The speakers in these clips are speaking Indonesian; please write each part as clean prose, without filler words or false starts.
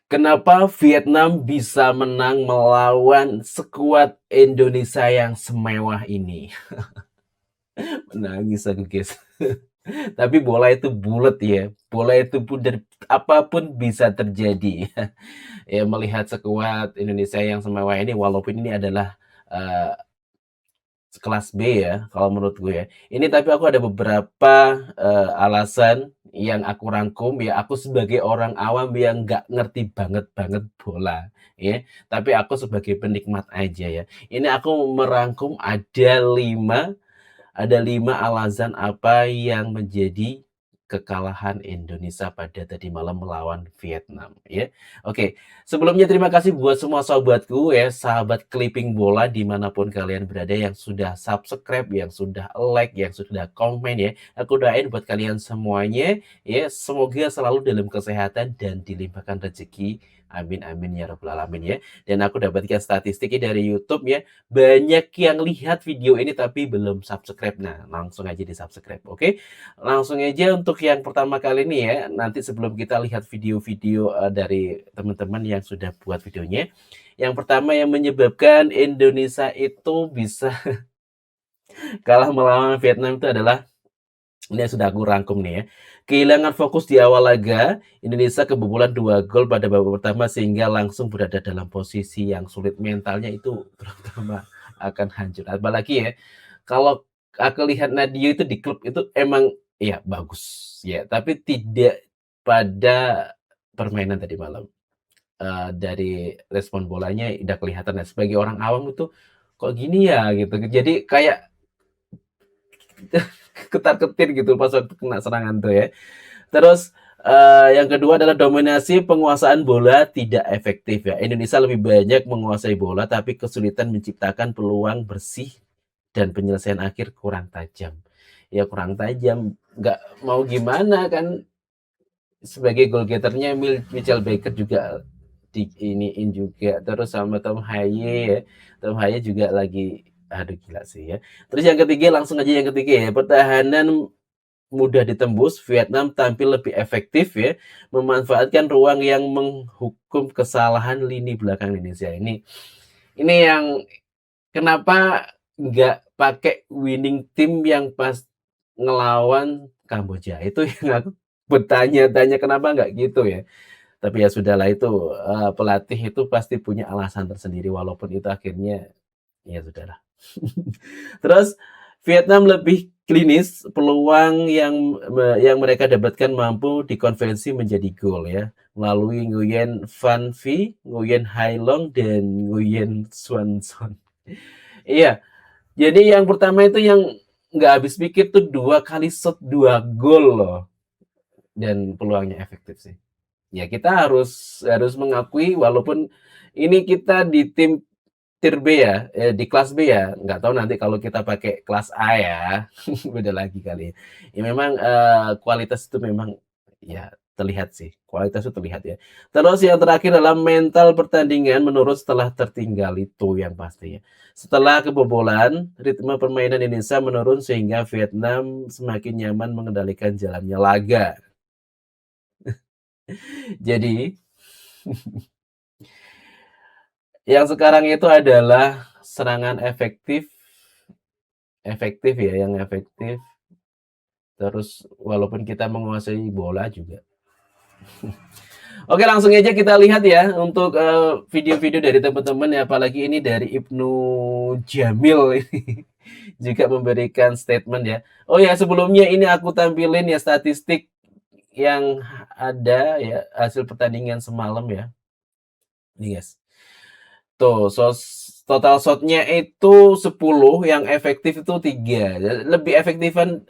Kenapa Vietnam bisa menang melawan skuad Indonesia yang semewah ini? Nangis aku, guys. Tapi bola itu bulat ya, bola itu pun dari apapun bisa terjadi. Ya melihat skuad Indonesia yang semewah ini walaupun ini adalah, eee, kelas B ya kalau menurut gue ya. Ini tapi aku ada beberapa, alasan yang aku rangkum ya, aku sebagai orang awam yang nggak ngerti banget-banget bola ya, tapi aku sebagai penikmat aja ya. Ini aku merangkum ada 5 alasan apa yang menjadi kekalahan Indonesia pada tadi malam melawan Vietnam, ya. Oke, sebelumnya terima kasih buat semua sahabatku ya, sahabat Clipping Bola dimanapun kalian berada yang sudah subscribe, yang sudah like, yang sudah komen ya. Aku doain buat kalian semuanya ya, semoga selalu dalam kesehatan dan dilimpahkan rezeki. Amin amin ya rabbal alamin ya. Dan aku dapatkan statistiknya dari YouTube ya, banyak yang lihat video ini tapi belum subscribe. Nah, langsung aja di-subscribe, oke? Langsung aja untuk yang pertama kali nih ya, nanti sebelum kita lihat video-video, dari teman-teman yang sudah buat videonya. Yang pertama yang menyebabkan Indonesia itu bisa kalah melawan Vietnam itu adalah ini yang sudah aku rangkum nih ya. Kehilangan fokus di awal laga, Indonesia kebobolan 2 gol pada babak pertama sehingga langsung berada dalam posisi yang sulit. Mentalnya itu terutama akan hancur. Apalagi ya, kalau aku lihat Nadio itu di klub itu emang ya bagus ya, tapi tidak pada permainan tadi malam. Dari respon bolanya udah kelihatan ya, sebagai orang awam itu, "Kok gini ya?" Gitu. Jadi kayak ketar-ketir gitu pas waktu kena serangan tuh ya. Terus, yang kedua adalah dominasi penguasaan bola tidak efektif ya. Indonesia lebih banyak menguasai bola tapi kesulitan menciptakan peluang bersih dan penyelesaian akhir kurang tajam. Ya kurang tajam, nggak mau gimana kan sebagai goal getter-nya Mitchell Baker juga diiniin juga, terus sama Tom Haye ya. Tom Haye juga lagi aduh gila sih ya. Terus yang ketiga langsung aja yang ketiga ya, pertahanan mudah ditembus, Vietnam tampil lebih efektif ya, memanfaatkan ruang yang menghukum kesalahan lini belakang Indonesia. Ini yang kenapa nggak pakai winning team yang pas ngelawan Kamboja, itu yang aku bertanya-tanya kenapa nggak gitu ya. Tapi ya sudahlah itu, pelatih itu pasti punya alasan tersendiri walaupun itu akhirnya ya sudahlah. Terus Vietnam lebih klinis, peluang yang mereka dapatkan mampu dikonversi menjadi gol ya, melalui Nguyen Van Phi, Nguyen Hai Long, dan Nguyen Xuan Son. Iya, jadi yang pertama itu yang nggak habis pikir tuh 2 kali shot 2 gol loh, dan peluangnya efektif sih. Ya kita harus harus mengakui walaupun ini kita di tim Tier B ya, di kelas B ya, nggak tahu nanti kalau kita pakai kelas A ya, beda lagi kali ya. Ya memang, kualitas itu memang ya terlihat sih, kualitas itu terlihat ya. Terus yang terakhir adalah mental pertandingan menurun setelah tertinggal itu yang pastinya. Setelah kebobolan, ritme permainan Indonesia menurun sehingga Vietnam semakin nyaman mengendalikan jalannya laga. Jadi, yang sekarang itu adalah serangan efektif efektif ya, yang efektif. Terus walaupun kita menguasai bola juga. Oke langsung aja kita lihat ya untuk, video-video dari teman-teman ya, apalagi ini dari Ibnu Jamil ini juga memberikan statement ya. Oh ya sebelumnya ini aku tampilin ya statistik yang ada ya, hasil pertandingan semalam ya. Nih guys, tuh total shot-nya itu 10, yang efektif itu 3. Lebih efektifan,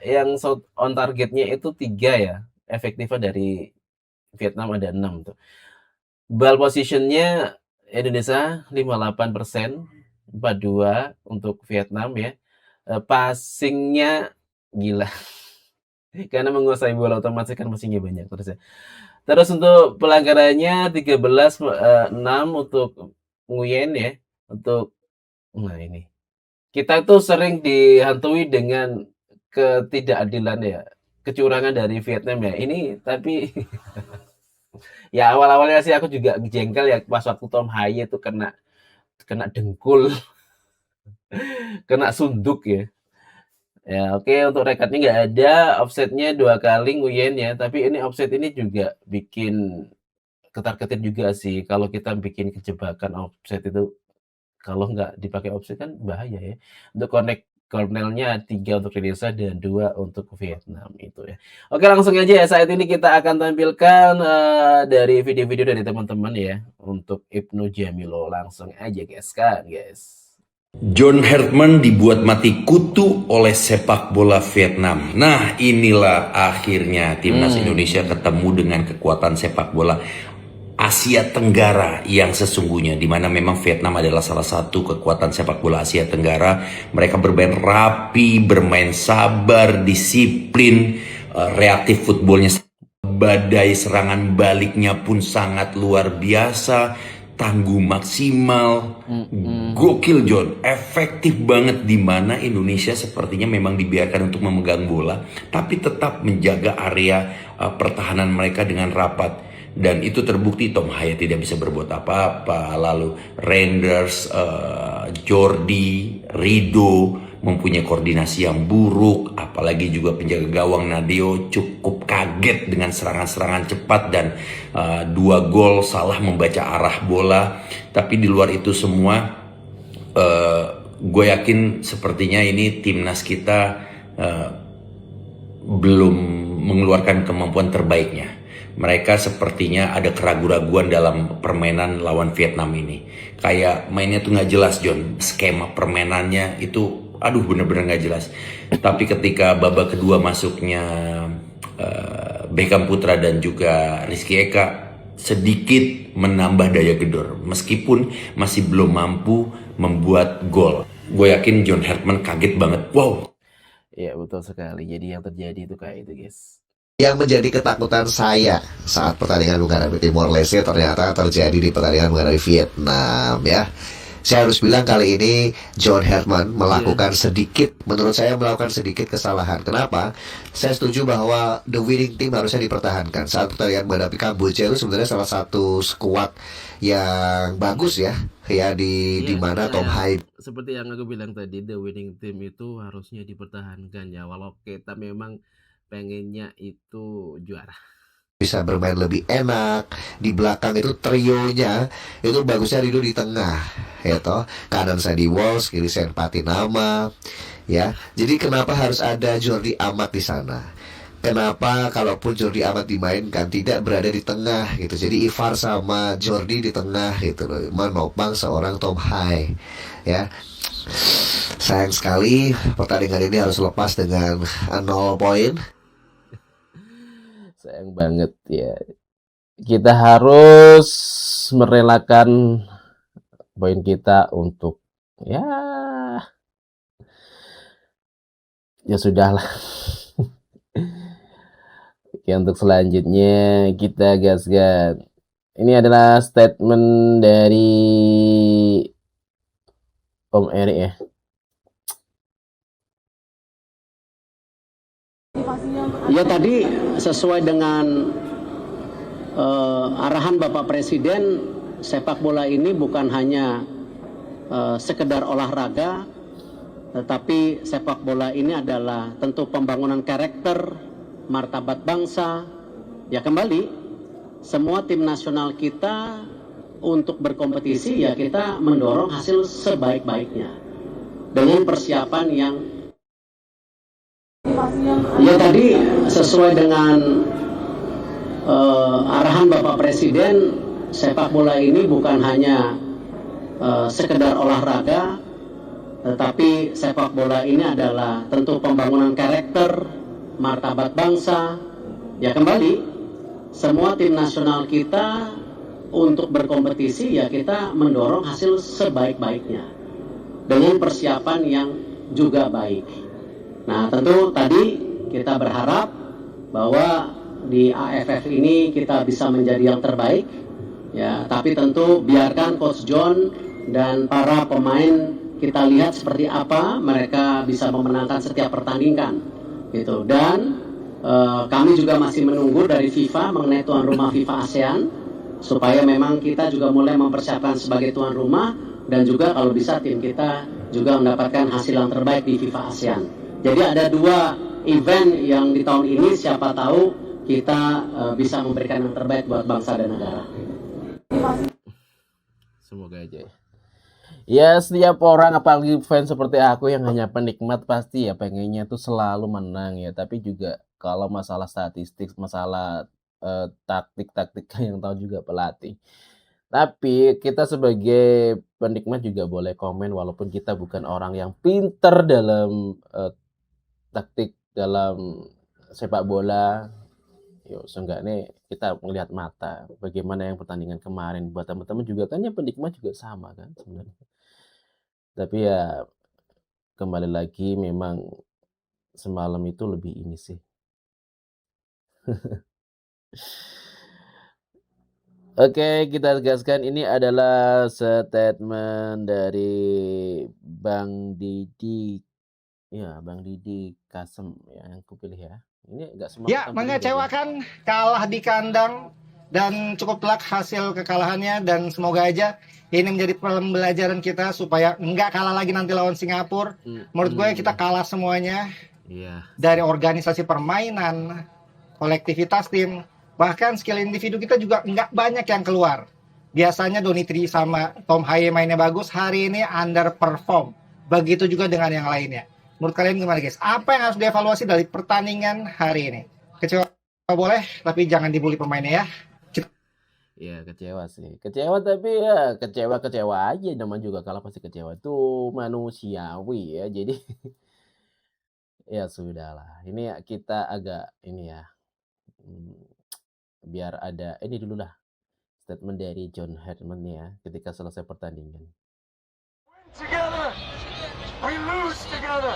yang shot on targetnya itu 3 ya, efektifan dari Vietnam ada 6 tuh. Ball position-nya Indonesia 58%, 42 untuk Vietnam ya. Passing-nya gila, karena menguasai bola otomatis kan passing-nya banyak terus ya. Terus untuk pelanggarannya 13, 6 untuk Nguyen ya, untuk nah ini, kita tuh sering dihantui dengan ketidakadilan ya, kecurangan dari Vietnam ya. Ini tapi Ya awal-awalnya sih aku juga jengkel ya pas waktu Tom Haye itu kena kena dengkul, kena sunduk ya. Ya oke untuk rekatnya nggak ada, offsetnya 2 kali Nguyen ya, tapi ini offset ini juga bikin ketar-ketir juga sih kalau kita bikin kejebakan offset itu, kalau nggak dipakai offset kan bahaya ya. Untuk connect cornelnya 3 untuk Indonesia dan 2 untuk Vietnam itu ya. Oke langsung aja ya saat ini kita akan tampilkan, dari video-video dari teman-teman ya, untuk Ibnu Jamilo langsung aja gaskan guys. John Hartman dibuat mati kutu oleh sepak bola Vietnam. Nah, inilah akhirnya timnas Indonesia ketemu dengan kekuatan sepak bola Asia Tenggara yang sesungguhnya, di mana memang Vietnam adalah salah satu kekuatan sepak bola Asia Tenggara. Mereka bermain rapi, bermain sabar, disiplin, reaktif footballnya, badai serangan baliknya pun sangat luar biasa, tangguh maksimal, gokil John, efektif banget, di mana Indonesia sepertinya memang dibiarkan untuk memegang bola, tapi tetap menjaga area pertahanan mereka dengan rapat. Dan itu terbukti Tom Haye tidak bisa berbuat apa-apa. Lalu Reinders, Jordi, Rido mempunyai koordinasi yang buruk. Apalagi juga penjaga gawang Nadeo cukup kaget dengan serangan-serangan cepat dan 2 gol salah membaca arah bola. Tapi di luar itu semua, gue yakin sepertinya ini timnas kita belum mengeluarkan kemampuan terbaiknya. Mereka sepertinya ada keraguan-raguan dalam permainan lawan Vietnam ini. Kayak mainnya tuh nggak jelas John. Skema permainannya itu aduh bener-bener nggak jelas. Tapi ketika babak kedua masuknya Beckham Putra dan juga Rizky Eka, sedikit menambah daya gedor. Meskipun masih belum mampu membuat gol. Gue yakin John Hartman kaget banget. Wow. Iya betul sekali. Jadi yang terjadi itu kayak itu guys. Yang menjadi ketakutan saya saat pertandingan menghadapi Timor Leste ternyata terjadi di pertandingan menghadapi Vietnam ya. Saya harus bilang kali ini John Hartman melakukan menurut saya melakukan sedikit kesalahan. Kenapa? Saya setuju bahwa the winning team harusnya dipertahankan. Saat pertandingan menghadapi Kamboja itu sebenarnya salah satu skuad yang bagus ya di mana Tom Haye seperti yang aku bilang tadi, the winning team itu harusnya dipertahankan ya, walau kita memang pengennya itu juara. bisa bermain lebih enak. Di belakang itu trionya itu bagusnya Rido di tengah ya toh, kanan Sandy Walsh, kiri Sen Patinama ya. Jadi kenapa harus ada Jordi Amat di sana? Kenapa kalaupun Jordi Amat dimainkan tidak berada di tengah gitu? Jadi Ivar sama Jordi di tengah gitu loh, menopang seorang Tom Haye ya. Sayang sekali pertandingan ini harus lepas dengan 0 poin. Sayang banget ya. Kita harus merelakan poin kita untuk ya sudahlah. Oke, untuk selanjutnya kita gaskan. Ini adalah statement dari Om Eri ya. Ya tadi sesuai dengan arahan Bapak Presiden, sepak bola ini bukan hanya sekedar olahraga, tetapi sepak bola ini adalah tentu pembangunan karakter, martabat bangsa. Ya kembali, semua tim nasional kita untuk berkompetisi ya kita mendorong hasil sebaik-baiknya dengan persiapan yang ya tadi sesuai dengan arahan Bapak Presiden, sepak bola ini bukan hanya sekedar olahraga, tetapi sepak bola ini adalah tentu pembangunan karakter, martabat bangsa. Ya kembali, semua tim nasional kita untuk berkompetisi ya kita mendorong hasil sebaik-baiknya dengan persiapan yang juga baik. Nah tentu tadi kita berharap bahwa di AFF ini kita bisa menjadi yang terbaik ya, tapi tentu biarkan Coach John dan para pemain kita lihat seperti apa mereka bisa memenangkan setiap pertandingan gitu. Dan kami juga masih menunggu dari FIFA mengenai tuan rumah FIFA ASEAN supaya memang kita juga mulai mempersiapkan sebagai tuan rumah dan juga kalau bisa tim kita juga mendapatkan hasil yang terbaik di FIFA ASEAN. Jadi ada 2 event yang di tahun ini siapa tahu kita bisa memberikan yang terbaik buat bangsa dan negara. Semoga aja ya. Ya setiap orang apalagi fans seperti aku yang hanya penikmat pasti ya pengennya tuh selalu menang ya. Tapi juga kalau masalah statistik, masalah taktik-taktik yang tahu juga pelatih. Tapi kita sebagai penikmat juga boleh komen walaupun kita bukan orang yang pinter dalam taktik dalam sepak bola. Yuk, seenggaknya kita melihat mata bagaimana yang pertandingan kemarin. Buat teman-teman juga kan ya penikmat juga sama kan sebenarnya. Tapi ya kembali lagi memang semalam itu lebih ini sih. Oke, kita tegaskan ini adalah statement dari Bang Didi. Ya, Bang Didi Kasem ya, yang kupilih ya. Ini enggak semua Ya, mengecewakan, kalah di kandang dan cukup telak hasil kekalahannya dan semoga aja ini menjadi pembelajaran kita supaya enggak kalah lagi nanti lawan Singapura. Menurut gue kita kalah semuanya. Iya. Dari organisasi permainan, kolektivitas tim, bahkan skill individu kita juga enggak banyak yang keluar. Biasanya Donitri sama Tom Haye mainnya bagus, hari ini underperform. Begitu juga dengan yang lainnya. Menurut kalian gimana guys? Apa yang harus dievaluasi dari pertandingan hari ini? Kecewa boleh, tapi jangan dibully pemainnya ya. Ya kecewa sih. Kecewa tapi ya kecewa aja. Namanya juga kalah pasti kecewa. Itu manusiawi ya. Jadi ya sudahlah. Ini kita agak ini ya. Biar ada ini dulu lah. Statement dari John Herdman ya ketika selesai pertandingan. Together, we lose together.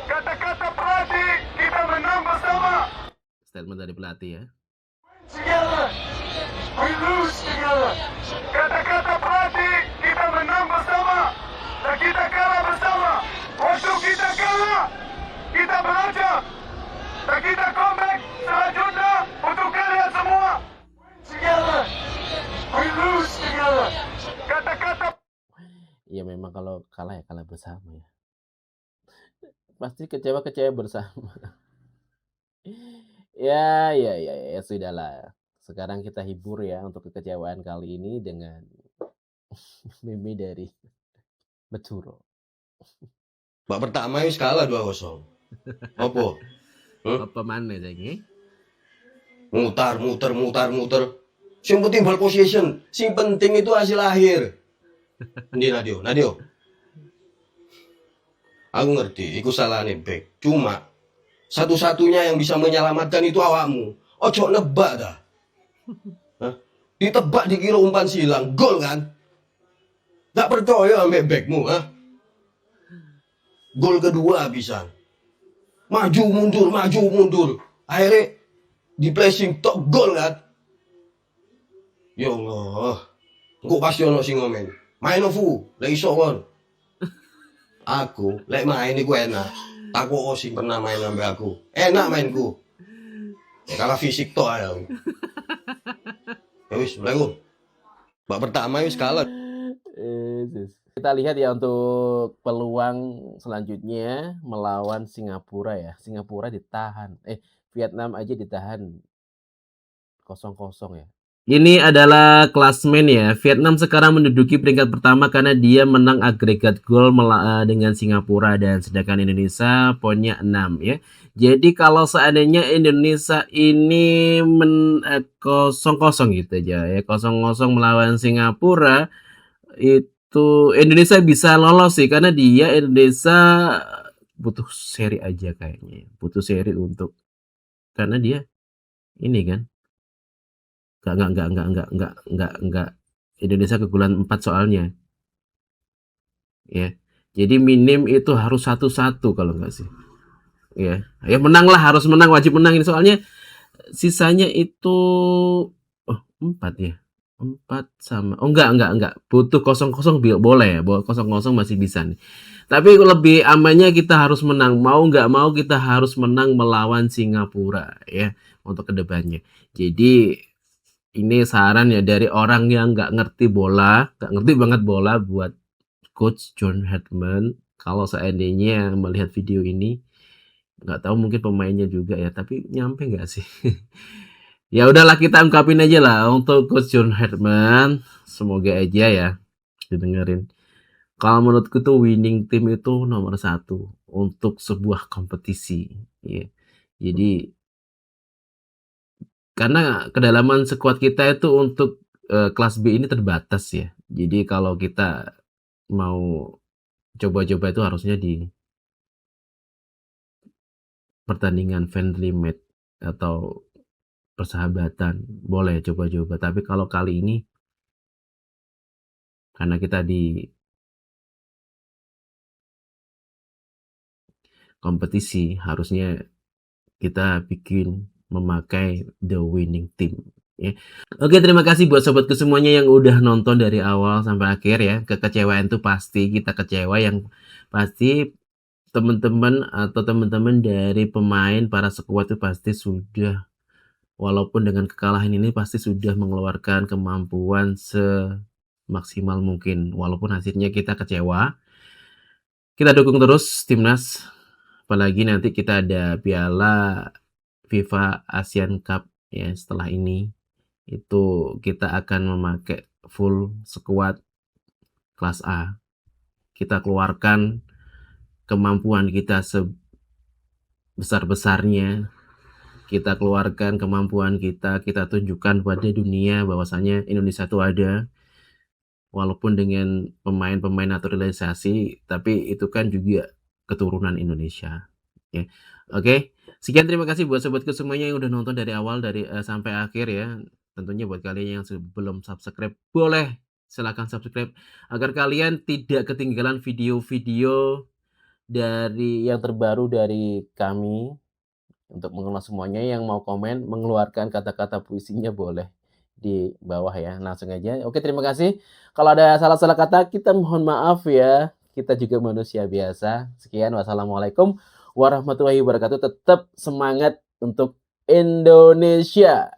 Kata-kata pelatih, kita menang bersama. Statement dari pelatih ya. Together, we lose together. Kata-kata pelatih, kita menang bersama. Dan kita kalah bersama. Waktu kita kalah, kita belajar. Dan kita comeback selanjutnya untuk kalian semua. Together, we lose together. Kata-kata Ya memang kalau kalah ya kalah bersama ya. Pasti kecewa bersama. Ya sudahlah. Sekarang kita hibur ya untuk kekecewaan kali ini dengan meme dari Beturo. Babak pertama wis kalah 2-0. Apa? Apa mana saiki? Mutar. Sing penting ball possession, sing penting itu hasil akhir. Ndi Nadio. Aku ngerti, iku salahnya back. Cuma satu-satunya yang bisa menyelamatkan itu awakmu. Ojo nebak dah. Hah? Ditebak dikira umpan silang, gol kan? Tak percaya ambek backmu, ha? Gol kedua bisa. Maju mundur. Akhirnya di pressing tok gol kan? Ya Allah. Engko pasti ono sing ngomen. Main ofu, lek iso kon. Aku lek main iku enak. Takok sing pernah main ambek aku. Enak mainku. Ya kalah fisik tok ae. Ya wis, mulai. Babak pertama wis kalah. Kita lihat ya untuk peluang selanjutnya melawan Singapura ya. Singapura ditahan. Vietnam aja ditahan 0-0 ya. Ini adalah klasmen ya. Vietnam sekarang menduduki peringkat pertama karena dia menang agregat gol dengan Singapura dan sedangkan Indonesia poinnya 6 ya. Jadi kalau seandainya Indonesia ini 0-0 gitu aja ya. 0-0 melawan Singapura itu Indonesia bisa lolos sih karena Indonesia butuh seri aja kayaknya. Butuh seri untuk karena dia ini kan enggak Indonesia keunggulan 4 soalnya. Ya. Jadi minim itu harus 1-1 kalau enggak sih. Ya. Ya menang lah, harus menang, wajib menang ini soalnya sisanya itu 4 ya. 4 sama. Oh enggak. Butuh 0-0 boleh ya. 0-0 masih bisa nih. Tapi lebih amannya kita harus menang. Mau enggak mau kita harus menang melawan Singapura ya untuk kedepannya. Jadi ini saran ya dari orang yang nggak ngerti bola, nggak ngerti banget bola buat Coach John Herdman. Kalau seandainya melihat video ini, nggak tahu mungkin pemainnya juga ya, tapi nyampe nggak sih? Ya udahlah kita ungkapin aja lah untuk Coach John Herdman. Semoga aja ya didengerin. Kalau menurutku tuh winning team itu nomor 1 untuk sebuah kompetisi. Ya. Jadi karena kedalaman skuad kita itu untuk kelas B ini terbatas ya. Jadi kalau kita mau coba-coba itu harusnya di pertandingan friendly match atau persahabatan. Boleh coba-coba. Tapi kalau kali ini karena kita di kompetisi, harusnya kita bikin memakai the winning team ya. Oke, terima kasih buat sobatku semuanya yang udah nonton dari awal sampai akhir ya. Kekecewaan tuh pasti kita kecewa, yang pasti teman-teman atau teman-teman dari pemain para skuad itu pasti sudah, walaupun dengan kekalahan ini pasti sudah mengeluarkan kemampuan semaksimal mungkin. Walaupun hasilnya kita kecewa, kita dukung terus timnas. Apalagi nanti kita ada Piala FIFA Asian Cup ya setelah ini. Itu kita akan memakai full squad kelas A. Kita keluarkan kemampuan kita sebesar-besarnya. Kita keluarkan kemampuan kita tunjukkan pada dunia bahwasanya Indonesia itu ada. Walaupun dengan pemain-pemain naturalisasi, tapi itu kan juga keturunan Indonesia. Ya. Oke, sekian, terima kasih buat sobatku semuanya yang udah nonton dari awal sampai akhir ya. Tentunya buat kalian yang belum subscribe, boleh silahkan subscribe agar kalian tidak ketinggalan video-video dari yang terbaru dari kami. Untuk mengenal semuanya, yang mau komen mengeluarkan kata-kata puisinya boleh di bawah ya, langsung aja. Oke, terima kasih. Kalau ada salah-salah kata kita mohon maaf ya. Kita juga manusia biasa. Sekian, wassalamualaikum warahmatullahi wabarakatuh. Tetap semangat untuk Indonesia.